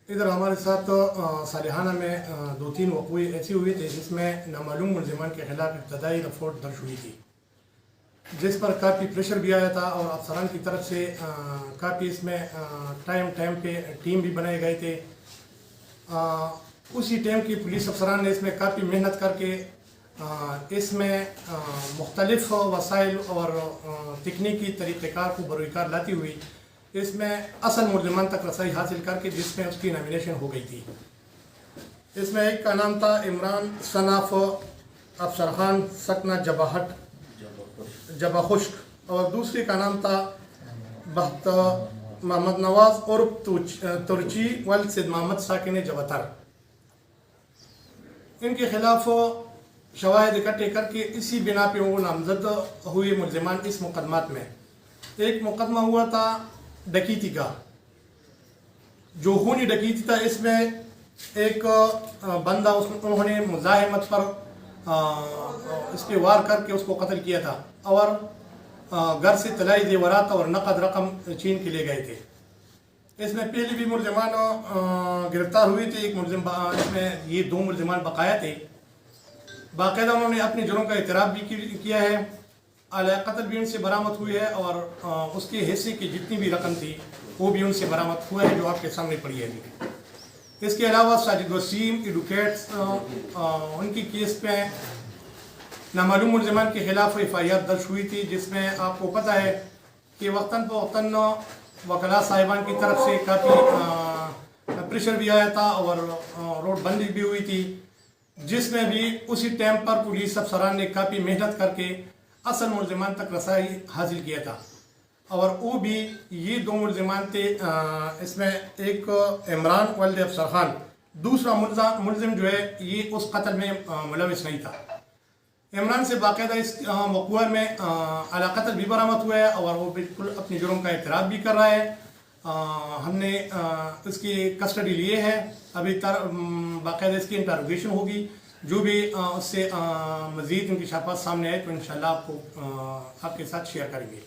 इधर हमारे साथ सालिहाना में 2-3 वक़ूए ऐसे हुए थे जिसमें नामालूम मुलज़िमान के ख़िलाफ़ इब्तदाई रिपोर्ट दर्ज हुई थी, जिस पर काफ़ी प्रेशर भी आया था और अफसरान की तरफ से काफ़ी इसमें टाइम पे टीम भी बनाए गए थे। उसी टाइम की पुलिस अफसरान ने इसमें काफ़ी मेहनत करके इसमें मुख्तलिफ़ वसाइल और तकनीकी तरीक़ेकार को बरूकार लाती हुई इसमें असल मुलज़िमान तक रसाई हासिल करके जिसमें उसकी नॉमिनेशन हो गई थी। इसमें एक का नाम था इमरान सनाफ अफसरखान सकना जबाखुश्क और दूसरे का नाम था बख्त मोहम्मद नवाज और तुर्ची वल सिद मोहम्मद साकिन जबतर। इनके खिलाफ शवाहिद इकट्ठे करके इसी बिना पे वो नामजद हुए मुलज़िमान इस मुकदमात में। एक मुकदमा हुआ था डकैती का, जो खूनी डकैती था। इसमें एक बंदा उन्होंने मुज़ाहिमत पर इस पर वार करके उसको कत्ल किया था और घर से तलाई जेवरात और नकद रकम छीन के ले गए थे। इसमें पहले भी मुलज़िमान गिरफ्तार हुए थे। एक मुलज़िम इसमें ये 2 मुलज़िमान बकाया थे। बाकायदा उन्होंने अपने जुर्म का इतराफ़ भी किया है, आला कत्ल भी उनसे बरामद हुई है और उसके हिस्से की जितनी भी रकम थी वो भी उनसे बरामद हुआ है, जो आपके सामने पड़ी है अभी। इसके अलावा साजिद वसीम एडवोकेट्स उनकी केस पे नामालूम मुलज़िमान के ख़िलाफ़ FIR दर्ज हुई थी, जिसमें आपको पता है कि वक्तन फ़वक्तन वकला साहिबान की तरफ से काफ़ी प्रेशर भी आया था और रोड बंदी भी हुई थी, जिसमें भी उसी टाइम पर पुलिस अफसरान ने काफ़ी मेहनत करके असल मुलज़िमान तक रसाई हासिल किया था। और वो भी ये 2 मुलज़िमान थे। इसमें एक इमरान वल्द अफसर खान, दूसरा मुलज़िम जो है ये उस कत्ल में मुलविस नहीं था। इमरान से बाकायदा इस वक़ूअ में आला कत्ल भी बरामद हुआ है और वो बिल्कुल अपने जुर्म का इतराफ़ भी कर रहा है। हमने इसकी कस्टडी लिए है, अभी बाकायदा इसकी इंटरोगेशन होगी। जो भी उससे मज़ीद इंकशाफात सामने आए तो इंशाअल्लाह आपको आपके साथ शेयर करेंगे।